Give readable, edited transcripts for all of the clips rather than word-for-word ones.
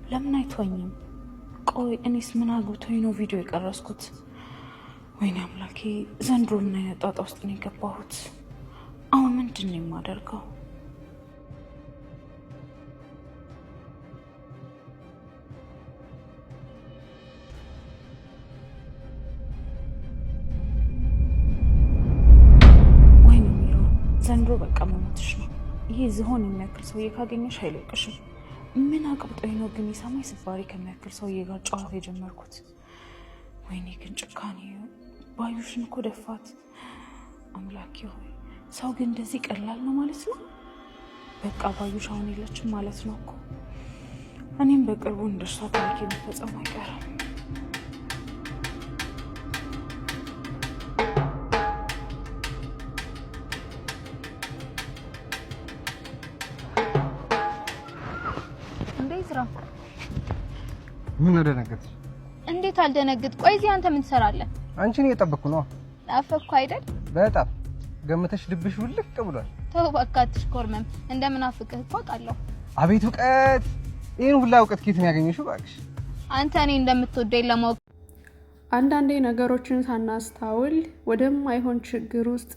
ለምን አይተወኝም? ቆይ እኔስ ምን አግብቶኝ ነው ቪዲዮ የቀረስኩት? ወይኔ አምላኬ፣ ዘንድሮ ምን አይነት ጣጣ ውስጥ ነው የገባሁት? አሁን ምንድን ነው የማደርገው? ወይኔ ሚሮ፣ ዘንድሮ በቃ መሞትሽ ነው። ይሄ ዝሆን የሚያክል ሰውዬ ካገኘሽ አይለቅሽም። ምን አቅብጦኝ ነው ግን የሰማይ ስባሪ ከሚያክል ሰውዬ ጋር ጨዋታ የጀመርኩት? ወይኔ ግን ጭካኔ! ባዩሽን እኮ ደፋት። አምላኬ ሆይ፣ ሰው ግን እንደዚህ ቀላል ነው ማለት ነው? በቃ ባዩሽ አሁን የለችም ማለት ነው እኮ። እኔም በቅርቡ እንደሷ ታሪክ መፈጸሙ አይቀርም። ምን ደነገጥሽ? እንዴት አልደነግጥ? ቆይ እዚህ አንተ ምን ትሰራለህ? አንቺን እየጠበቅኩ ነው። ናፈቅኩ አይደል? በጣም ገምተሽ ልብሽ ውልቅ ብሏል። ተው በቃትሽ ኮርመም፣ እንደምናፍቅህ እኮ አውቃለሁ። አቤት እውቀት! ይሄን ሁላ እውቀት ከየት ነው ያገኘሽው? እባክሽ አንተ እኔ እንደምትወደኝ ለማወቅ አንዳንዴ ነገሮችን ሳናስተውል ወደማይሆን ችግር ውስጥ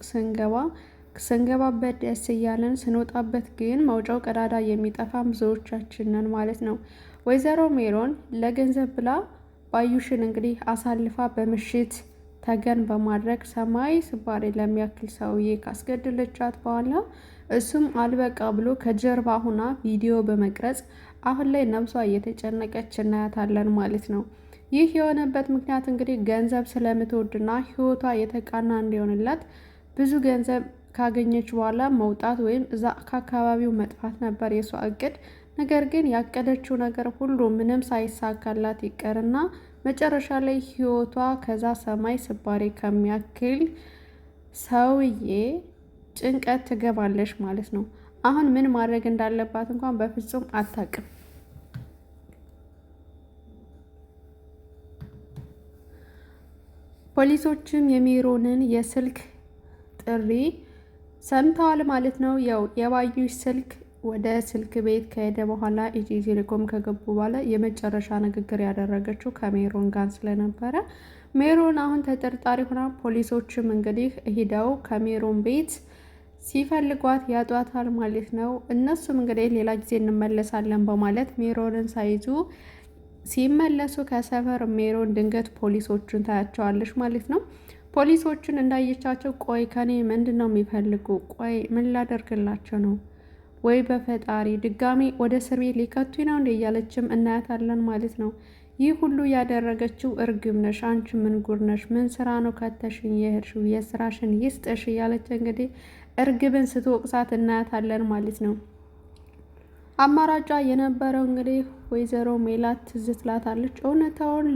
ስንገባበት ደስ እያለን ስንወጣበት ግን መውጫው ቀዳዳ የሚጠፋ ብዙዎቻችን ነን ማለት ነው። ወይዘሮ ሜሮን ለገንዘብ ብላ ባዩሽን እንግዲህ አሳልፋ በምሽት ተገን በማድረግ ሰማይ ስባሪ ለሚያክል ሰውዬ ካስገደለቻት በኋላ እሱም አልበቃ ብሎ ከጀርባ ሆና ቪዲዮ በመቅረጽ አሁን ላይ ነፍሷ እየተጨነቀች እናያታለን ማለት ነው። ይህ የሆነበት ምክንያት እንግዲህ ገንዘብ ስለምትወድና ሕይወቷ የተቃና እንዲሆንላት ብዙ ገንዘብ ካገኘች በኋላ መውጣት ወይም እዛ ከአካባቢው መጥፋት ነበር የሷ እቅድ። ነገር ግን ያቀደችው ነገር ሁሉ ምንም ሳይሳካላት ይቀርና መጨረሻ ላይ ሕይወቷ ከዛ ሰማይ ስባሪ ከሚያክል ሰውዬ ጭንቀት ትገባለች ማለት ነው። አሁን ምን ማድረግ እንዳለባት እንኳን በፍጹም አታውቅም። ፖሊሶችም የሜሮንን የስልክ ጥሪ ሰምተዋል ማለት ነው። ያው የባዩሽ ስልክ ወደ ስልክ ቤት ከሄደ በኋላ ኢትዮ ቴሌኮም ከገቡ በኋላ የመጨረሻ ንግግር ያደረገችው ከሜሮን ጋር ስለነበረ ሜሮን አሁን ተጠርጣሪ ሆና ፖሊሶችም እንግዲህ ሂደው ከሜሮን ቤት ሲፈልጓት ያጧታል ማለት ነው። እነሱም እንግዲህ ሌላ ጊዜ እንመለሳለን በማለት ሜሮንን ሳይዙ ሲመለሱ ከሰፈር ሜሮን ድንገት ፖሊሶችን ታያቸዋለች ማለት ነው። ፖሊሶችን እንዳየቻቸው ቆይ ከኔ ምንድን ነው የሚፈልጉ? ቆይ ምን ላደርግላቸው ነው? ወይ በፈጣሪ ድጋሚ ወደ እስር ቤት ሊከቱኝ ነው እንደ እያለችም እናያታለን ማለት ነው። ይህ ሁሉ ያደረገችው እርግብ ነሽ፣ አንቺ ምን ጉር ነሽ? ምን ስራ ነው ከተሽኝ የሄድሽው? የስራሽን ይስጥሽ እያለች እንግዲህ እርግብን ስትወቅሳት እናያታለን ማለት ነው። አማራጯ የነበረው እንግዲህ ወይዘሮ ሜላት ትዝ ትላታለች። እውነታውን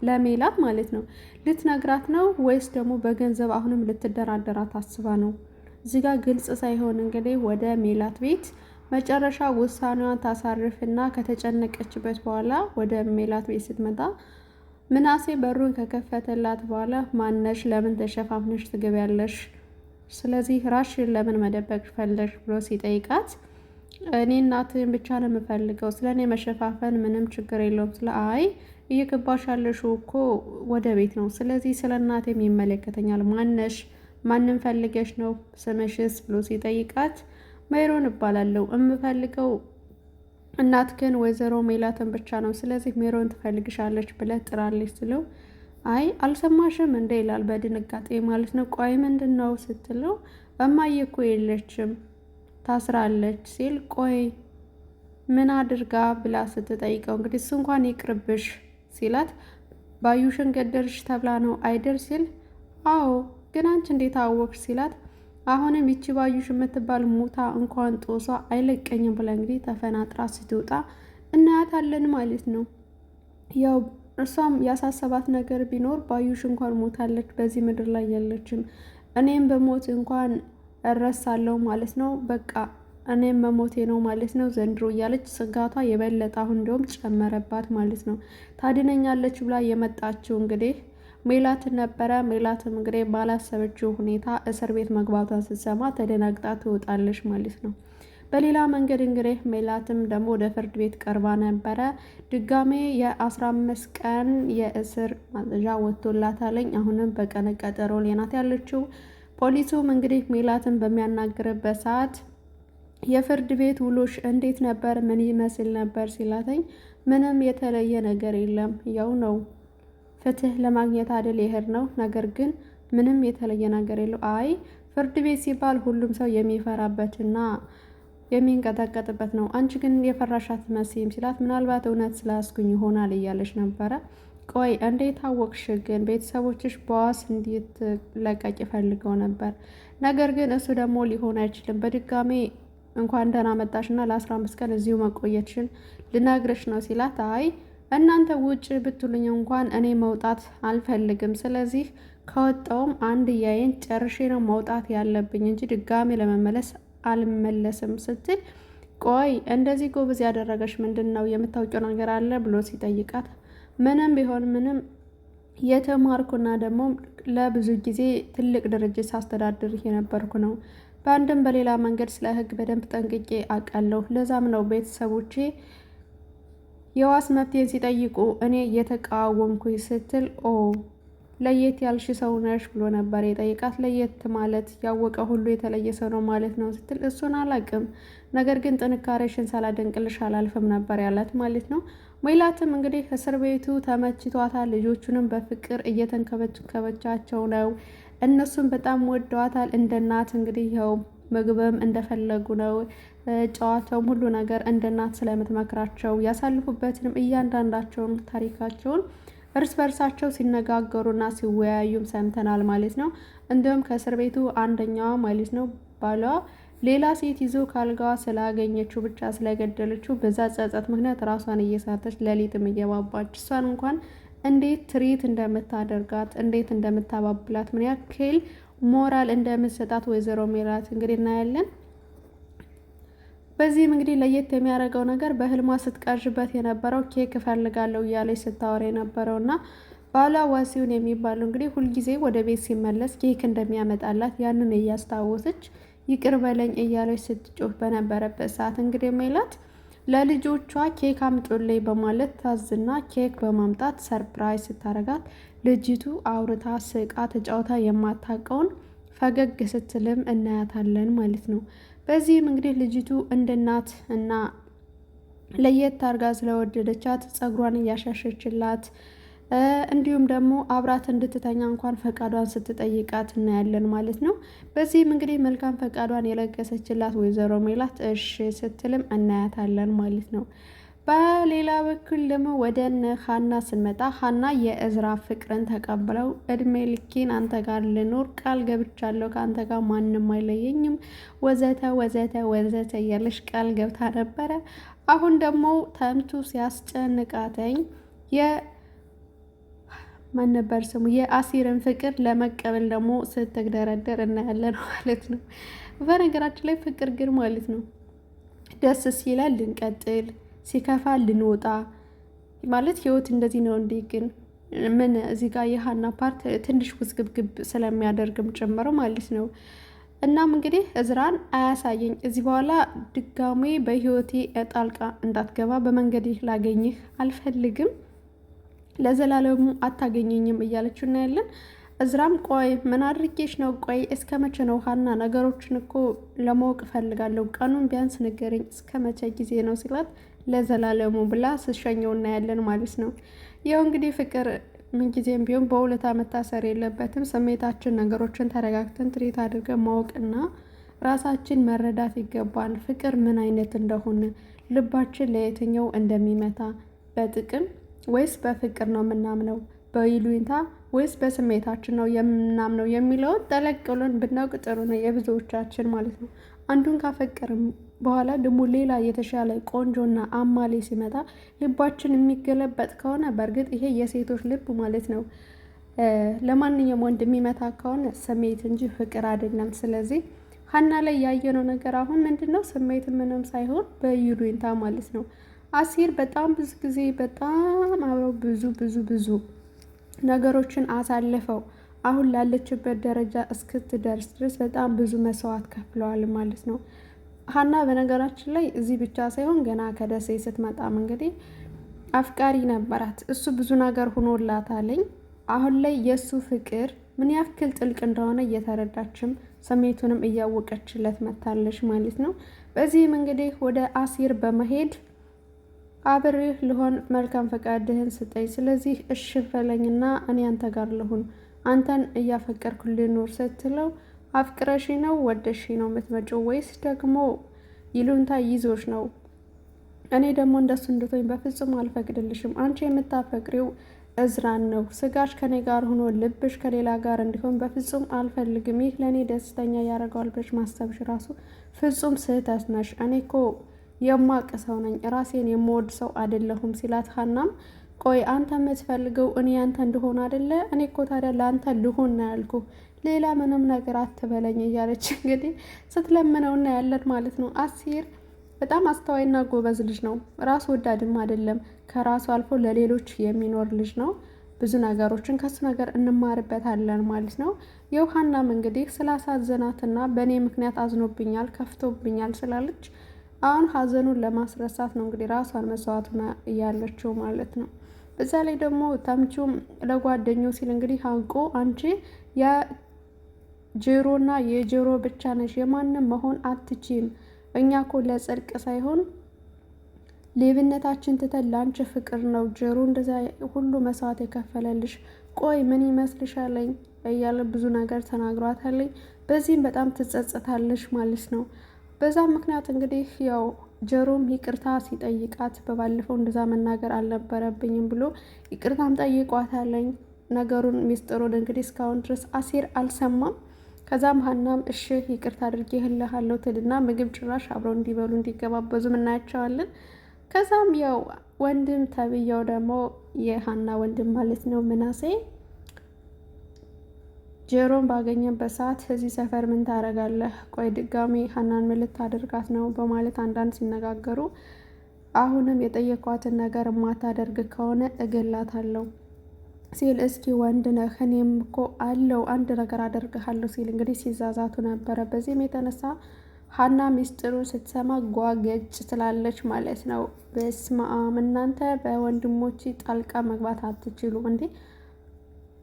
ለሜላት ማለት ነው ልትነግራት ነው ወይስ ደግሞ በገንዘብ አሁንም ልትደራደራት አስባ ነው? እዚህ ጋር ግልጽ ሳይሆን እንግዲህ ወደ ሜላት ቤት መጨረሻ ውሳኔዋን ታሳርፍና ከተጨነቀችበት በኋላ ወደ ሜላት ቤት ስትመጣ ምናሴ በሩን ከከፈተላት በኋላ ማነሽ? ለምን ተሸፋፍነሽ ትገቢያለሽ? ስለዚህ ራስሽን ለምን መደበቅ ፈለሽ ብሎ ሲጠይቃት እኔ እናትህን ብቻ ነው የምፈልገው፣ ስለ እኔ መሸፋፈን ምንም ችግር የለውም። ስለ አይ እየገባሽ ያለሽው እኮ ወደ ቤት ነው፣ ስለዚህ ስለ እናቴም ይመለከተኛል። ማነሽ? ማንም ፈልገሽ ነው? ስምሽስ? ብሎ ሲጠይቃት ሜሮን እባላለሁ፣ የምፈልገው እናትህን ወይዘሮ ሜላትን ብቻ ነው፣ ስለዚህ ሜሮን ትፈልግሻለች ብለህ ጥራለች ስለው አይ አልሰማሽም እንደ ይላል በድንጋጤ ማለት ነው። ቆይ ምንድን ነው ስትለው እማዬ እኮ የለችም ታስራለች ሲል ቆይ ምን አድርጋ ብላ ስትጠይቀው እንግዲህ እሱ እንኳን ይቅርብሽ ሲላት ባዩሽን ገደልሽ ተብላ ነው አይደል ሲል አዎ ግን አንቺ እንዴት አወቅሽ ሲላት አሁንም ይቺ ባዩሽ የምትባል ሙታ እንኳን ጦሷ አይለቀኝም ብላ እንግዲህ ተፈናጥራ ስትወጣ እናያታለን ማለት ነው። ያው እርሷም ያሳሰባት ነገር ቢኖር ባዩሽ እንኳን ሞታለች፣ በዚህ ምድር ላይ ያለችም እኔም በሞት እንኳን እረሳለሁ ማለት ነው፣ በቃ እኔም መሞቴ ነው ማለት ነው ዘንድሮ እያለች ስጋቷ የበለጠ አሁን እንደውም ጨመረባት ማለት ነው። ታድነኛለች ብላ የመጣችው እንግዲህ ሜላትን ነበረ። ሜላትም እንግዲህ ባላሰበችው ሁኔታ እስር ቤት መግባቷን ስትሰማ ተደናግጣ ትወጣለች ማለት ነው። በሌላ መንገድ እንግዲህ ሜላትም ደግሞ ወደ ፍርድ ቤት ቀርባ ነበረ። ድጋሜ የ15 ቀን የእስር ማዘዣ ወጥቶላታለኝ። አሁንም በቀነ ቀጠሮ ላይ ናት ያለችው። ፖሊሱም እንግዲህ ሜላትን በሚያናግርበት ሰዓት የፍርድ ቤት ውሎሽ እንዴት ነበር? ምን ይመስል ነበር ሲላተኝ ምንም የተለየ ነገር የለም፣ ያው ነው ፍትህ ለማግኘት አይደል ይሄድ ነው። ነገር ግን ምንም የተለየ ነገር የለው። አይ ፍርድ ቤት ሲባል ሁሉም ሰው የሚፈራበትና የሚንቀጠቀጥበት ነው። አንቺ ግን የፈራሻት መስይም ሲላት ምናልባት እውነት ስላስኩኝ ይሆናል እያለች ነበረ። ቆይ እንዴት አወቅሽ? ግን ቤተሰቦችሽ በዋስ እንዴት ለቀቅ ይፈልገው ነበር። ነገር ግን እሱ ደግሞ ሊሆን አይችልም። በድጋሜ እንኳን ደህና መጣሽና ለ15 ቀን እዚሁ መቆየትሽን ልነግርሽ ነው ሲላት አይ እናንተ ውጭ ብትሉኝ እንኳን እኔ መውጣት አልፈልግም። ስለዚህ ከወጣውም አንድ ያይን ጨርሼ ነው መውጣት ያለብኝ እንጂ ድጋሜ ለመመለስ አልመለስም ስትል ቆይ እንደዚህ ጎበዝ ያደረገሽ ምንድን ነው? የምታውቂው ነገር አለ ብሎ ሲጠይቃት ምንም ቢሆን ምንም የተማርኩና ደግሞ ለብዙ ጊዜ ትልቅ ድርጅት ሳስተዳድር የነበርኩ ነው። በአንድም በሌላ መንገድ ስለ ሕግ በደንብ ጠንቅቄ አውቃለሁ። ለዛም ነው ቤተሰቦቼ የዋስ መብቴን ሲጠይቁ እኔ የተቃወምኩኝ ስትል ኦ ለየት ያልሽ ሰው ነሽ ብሎ ነበር የጠይቃት። ለየት ማለት ያወቀ ሁሉ የተለየ ሰው ነው ማለት ነው ስትል እሱን አላቅም፣ ነገር ግን ጥንካሬሽን ሳላደንቅልሽ አላልፍም ነበር ያላት ማለት ነው። ሜላትም እንግዲህ እስር ቤቱ ተመችቷታል። ልጆቹንም በፍቅር እየተንከበከበቻቸው ነው። እነሱም በጣም ወደዋታል እንደ እናት። እንግዲህ ይኸው ምግብም እንደፈለጉ ነው፣ ጨዋታውም ሁሉ ነገር እንደ እናት ስለምትመክራቸው ያሳልፉበትንም እያንዳንዳቸውን ታሪካቸውን እርስ በርሳቸው ሲነጋገሩና ሲወያዩም ሰምተናል ማለት ነው። እንዲሁም ከእስር ቤቱ አንደኛዋ ማለት ነው ባሏ ሌላ ሴት ይዞ ካልጋዋ ስላገኘችው ብቻ ስለገደለችው በዛ ጸጸት ምክንያት ራሷን እየሳተች ሌሊትም እየባባች እሷን እንኳን እንዴት ትሪት እንደምታደርጋት እንዴት እንደምታባብላት ምን ያክል ሞራል እንደምትሰጣት ወይዘሮ ሜላት እንግዲህ እናያለን። በዚህም እንግዲህ ለየት የሚያደርገው ነገር በህልሟ ስትቃዥበት የነበረው ኬክ እፈልጋለሁ እያለች ስታወራ የነበረውና ባሏ ዋሲውን የሚባለው እንግዲህ ሁልጊዜ ወደ ቤት ሲመለስ ኬክ እንደሚያመጣላት ያንን እያስታወሰች ይቅር በለኝ እያለች ስትጮህ በነበረበት ሰዓት እንግዲህ ሜላት ለልጆቿ ኬክ አምጦልኝ በማለት ታዝና ኬክ በማምጣት ሰርፕራይዝ ስታረጋት ልጅቱ አውርታ ስቃ ተጫውታ የማታውቀውን ፈገግ ስትልም እናያታለን ማለት ነው። በዚህም እንግዲህ ልጅቱ እንደ እናት እና ለየት አርጋ ስለወደደቻት ጸጉሯን እያሻሸችላት እንዲሁም ደግሞ አብራት እንድትተኛ እንኳን ፈቃዷን ስትጠይቃት እናያለን ማለት ነው። በዚህም እንግዲህ መልካም ፈቃዷን የለገሰችላት ወይዘሮ ሜላት እሺ ስትልም እናያታለን ማለት ነው። በሌላ በኩል ደግሞ ወደ ሀና ስንመጣ ሀና የእዝራ ፍቅርን ተቀብለው እድሜ ልኬን አንተ ጋር ልኖር ቃል ገብቻለሁ፣ ከአንተ ጋር ማንም አይለየኝም፣ ወዘተ ወዘተ ወዘተ እያለሽ ቃል ገብታ ነበረ። አሁን ደግሞ ተምቱ ሲያስጨንቃተኝ ማን ነበር ስሙ የአሲርን ፍቅር ለመቀበል ደግሞ ስትግደረደር እናያለን ማለት ነው። በነገራችን ላይ ፍቅር ግን ማለት ነው ደስ ሲላል ልንቀጥል ሲከፋ ልንወጣ ማለት ህይወት እንደዚህ ነው እንዴ? ግን ምን እዚህ ጋር የሀና ፓርት ትንሽ ውዝግብግብ ስለሚያደርግም ጭምር ማለት ነው። እናም እንግዲህ እዝራን አያሳየኝ እዚህ በኋላ ድጋሜ በህይወቴ ጣልቃ እንዳትገባ በመንገድ ላገኝህ አልፈልግም፣ ለዘላለሙ አታገኘኝም እያለችው እናያለን። እዝራም ቆይ ምን አድርጌሽ ነው? ቆይ እስከ መቼ ነው ሀና? ነገሮችን እኮ ለማወቅ እፈልጋለሁ፣ ቀኑን ቢያንስ ንገረኝ፣ እስከ መቼ ጊዜ ነው ሲላት ለዘላለሙ ብላ ስሸኘው እናያለን ማለት ነው። ያው እንግዲህ ፍቅር ምንጊዜም ቢሆን በሁለት መታሰር የለበትም። ስሜታችን ነገሮችን ተረጋግተን ትሪት አድርገን ማወቅና ራሳችን መረዳት ይገባል። ፍቅር ምን አይነት እንደሆነ ልባችን ለየትኛው እንደሚመታ በጥቅም ወይስ በፍቅር ነው የምናምነው? በይሉኝታ ወይስ በስሜታችን ነው የምናምነው የሚለውን ጠለቅ ብለን ብናውቅ ጥሩ ነው፣ የብዙዎቻችን ማለት ነው። አንዱን ካፈቀርም በኋላ ደግሞ ሌላ የተሻለ ቆንጆና አማሌ ሲመጣ ልባችን የሚገለበጥ ከሆነ በእርግጥ ይሄ የሴቶች ልብ ማለት ነው ለማንኛውም ወንድ የሚመታ ከሆነ ስሜት እንጂ ፍቅር አይደለም። ስለዚህ ሀና ላይ ያየነው ነገር አሁን ምንድነው? ስሜት ምንም ሳይሆን በይሉኝታ ማለት ነው። አሲር በጣም ብዙ ጊዜ በጣም አብረው ብዙ ነገሮችን አሳልፈው አሁን ላለችበት ደረጃ እስክትደርስ ድረስ በጣም ብዙ መስዋዕት ከፍለዋል ማለት ነው። ሀና በነገራችን ላይ እዚህ ብቻ ሳይሆን ገና ከደሴ ስትመጣም እንግዲህ አፍቃሪ ነበራት። እሱ ብዙ ነገር ሆኖላታለኝ። አሁን ላይ የእሱ ፍቅር ምን ያክል ጥልቅ እንደሆነ እየተረዳችም ስሜቱንም እያወቀችለት መታለች ማለት ነው። በዚህም እንግዲህ ወደ አሲር በመሄድ አብሬህ ልሆን መልካም ፈቃድህን ስጠኝ፣ ስለዚህ እሺ በለኝና እኔ አንተ ጋር ልሁን፣ አንተን እያፈቀርኩ ልኖር ስትለው አፍቅረሽ ነው ወደሽ ነው የምትመጪው ወይስ ደግሞ ይሉንታ ይዞሽ ነው? እኔ ደግሞ እንደሱ እንድትሆኝ በፍጹም አልፈቅድልሽም። አንቺ የምታፈቅሪው እዝራን ነው። ስጋሽ ከኔ ጋር ሆኖ ልብሽ ከሌላ ጋር እንዲሆን በፍጹም አልፈልግም። ይህ ለእኔ ደስተኛ ያደርገዋል ብለሽ ማሰብሽ ራሱ ፍጹም ስህተት ነሽ። እኔ እኮ የማቅ ሰው ነኝ፣ ራሴን የምወድ ሰው አይደለሁም ሲላት ሀናም ቆይ አንተ የምትፈልገው እኔ ያንተ እንደሆነ አይደለ? እኔ እኮ ታዲያ ለአንተ ልሆን ነው ያልኩ፣ ሌላ ምንም ነገር አትበለኝ እያለች እንግዲህ ስትለምነውና ያለን ማለት ነው። አሲር በጣም አስተዋይና ጎበዝ ልጅ ነው። ራስ ወዳድም አይደለም፣ ከራሱ አልፎ ለሌሎች የሚኖር ልጅ ነው። ብዙ ነገሮችን ከሱ ነገር እንማርበታለን ማለት ነው። የውሃናም እንግዲህ ስላሳዘናትና በእኔ ምክንያት አዝኖብኛል ከፍቶብኛል ስላለች አሁን ሀዘኑን ለማስረሳት ነው እንግዲህ ራሷን መስዋዕቱና እያለችው ማለት ነው። በዛ ላይ ደግሞ ተምቹም ለጓደኛው ሲል እንግዲህ አንቆ አንቺ የጆሮና የጆሮ ብቻ ነሽ፣ የማንም መሆን አትችም። እኛ እኮ ለጽድቅ ሳይሆን ሌብነታችን ትተን ለአንቺ ፍቅር ነው ጆሮ እንደዛ ሁሉ መስዋዕት የከፈለልሽ። ቆይ ምን ይመስልሻለኝ እያለ ብዙ ነገር ተናግሯታለኝ። በዚህም በጣም ትጸጸታለሽ ማለት ነው። በዛ ምክንያት እንግዲህ ያው ጀሮም ይቅርታ ሲጠይቃት በባለፈው እንደዛ መናገር አልነበረብኝም ብሎ ይቅርታም ጠይቋታለኝ። ነገሩን ሚስጥሩን እንግዲህ እስካሁን ድረስ አሲር አልሰማም። ከዛም ሀናም እሺ ይቅርታ አድርጌልሃለሁ ትልና ምግብ ጭራሽ አብረው እንዲበሉ እንዲገባበዙ እናያቸዋለን። ከዛም ያው ወንድም ተብያው ደግሞ የሀና ወንድም ማለት ነው ምናሴ ጀሮን ባገኘበት ሰዓት እዚህ ሰፈር ምን ታደርጋለህ? ቆይ ድጋሜ ሀናን ምን ልታደርጋት ነው? በማለት አንዳንድ ሲነጋገሩ አሁንም የጠየኳትን ነገር የማታደርግ ከሆነ እገላታለሁ ሲል እስኪ ወንድ ነህ እኔም እኮ አለው አንድ ነገር አደርግሃለሁ ሲል እንግዲህ ሲዛዛቱ ነበረ። በዚህም የተነሳ ሀና ሚስጥሩን ስትሰማ ጓገጭ ትላለች ማለት ነው። በስመ አብ እናንተ በወንድሞች ጣልቃ መግባት አትችሉ እንዴ?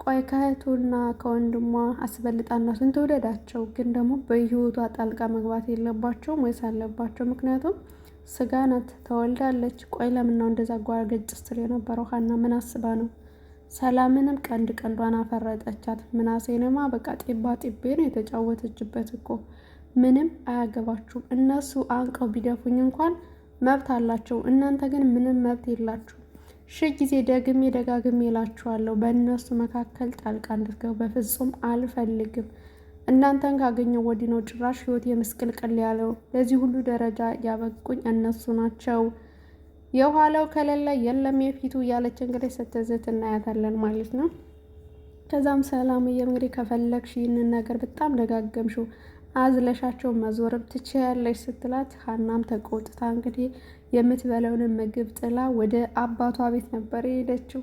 ቆይ ከእህቱና ከወንድሟ አስበልጣናቱን ትውደዳቸው፣ ግን ደግሞ በህይወቷ ጣልቃ መግባት የለባቸውም ወይስ አለባቸው? ምክንያቱም ስጋ ናት፣ ተወልዳለች። ቆይ ለምን ነው እንደዛ ጓገጭ ስትል የነበረው? ሀና ምን አስባ ነው? ሰላምንም ቀንድ ቀንዷን አፈረጠቻት። ምናሴንማ በቃ ጢባ ጢቤ ነው የተጫወተችበት እኮ። ምንም አያገባችሁም። እነሱ አንቀው ቢደፉኝ እንኳን መብት አላቸው፣ እናንተ ግን ምንም መብት የላችሁ። ጊዜ ደግሜ ደጋግሜ እላችኋለሁ፣ በእነሱ መካከል ጣልቃ እንድትገቡ በፍጹም አልፈልግም። እናንተን ካገኘው ወዲህ ነው ጭራሽ ህይወት የምስቅልቅል ያለው። ለዚህ ሁሉ ደረጃ ያበቁኝ እነሱ ናቸው። የኋላው ከሌለ የለም የፊቱ እያለች እንግዲህ ስትዝት እናያታለን ማለት ነው። ከዛም ሰላምዬ እንግዲህ ከፈለግሽ ይህንን ነገር በጣም ደጋገምሽው አዝለሻቸው መዞርም ትችያለሽ ስትላት ሀናም ተቆጥታ እንግዲህ የምትበለውን ምግብ ጥላ ወደ አባቷ ቤት ነበር የሄደችው።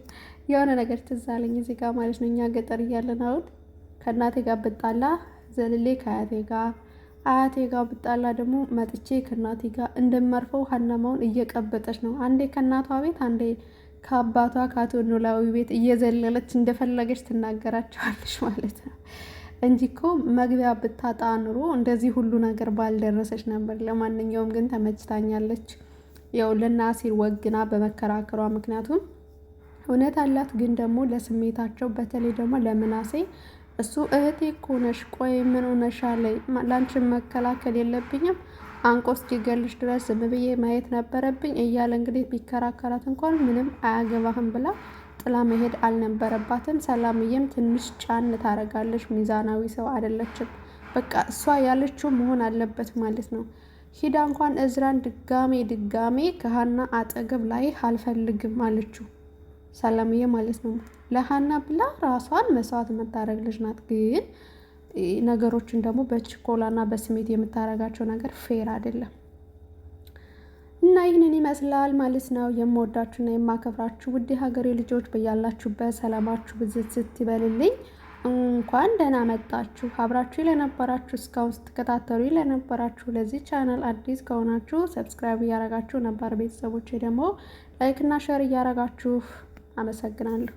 የሆነ ነገር ትዝ አለኝ እዚህ ጋር ማለት ነው። እኛ ገጠር እያለን አሁን ከእናቴ ጋር ብጣላ ዘልሌ ከአያቴ ጋር፣ አያቴ ጋር ብጣላ ደግሞ መጥቼ ከእናቴ ጋር እንደመርፈው ሀናማውን እየቀበጠች ነው። አንዴ ከእናቷ ቤት አንዴ ከአባቷ ከአቶ ኖላዊ ቤት እየዘለለች እንደፈለገች ትናገራቸዋለች ማለት ነው እንጂ እኮ መግቢያ ብታጣ ኑሮ እንደዚህ ሁሉ ነገር ባልደረሰች ነበር። ለማንኛውም ግን ተመችታኛለች። ያው ለናሲር ወግና በመከራከሯ ምክንያቱም እውነት አላት። ግን ደግሞ ለስሜታቸው በተለይ ደግሞ ለምናሴ እሱ እህቴ እኮ ነሽ፣ ቆይ ምን ሆነሻል? ላንቺን መከላከል የለብኝም አንቆ እስኪገልሽ ድረስ ዝም ብዬ ማየት ነበረብኝ እያለ እንግዲህ ቢከራከራት እንኳን ምንም አያገባህም ብላ ጥላ መሄድ አልነበረባትም። ሰላምዬም ትንሽ ጫን ታረጋለች። ሚዛናዊ ሰው አይደለችም። በቃ እሷ ያለችው መሆን አለበት ማለት ነው። ሂዳ እንኳን እዝራን ድጋሜ ከሀና አጠገብ ላይ አልፈልግም አለችው ሰላምዬ ማለት ነው። ለሀና ብላ ራሷን መስዋዕት የምታረግ ልጅ ናት። ግን ነገሮችን ደግሞ በችኮላና በስሜት የምታረጋቸው ነገር ፌር አይደለም። እና ይህንን ይመስላል ማለት ነው። የምወዳችሁና የማከብራችሁ ውድ ሀገሬ ልጆች በያላችሁበት ሰላማችሁ ብዝት ይበልልኝ። እንኳን ደህና መጣችሁ። አብራችሁ ለነበራችሁ እስካሁን ስትከታተሉ ለነበራችሁ ለዚህ ቻናል አዲስ ከሆናችሁ ሰብስክራይብ እያረጋችሁ ነበር። ቤተሰቦቼ ደግሞ ላይክ እና ሼር እያረጋችሁ አመሰግናለሁ።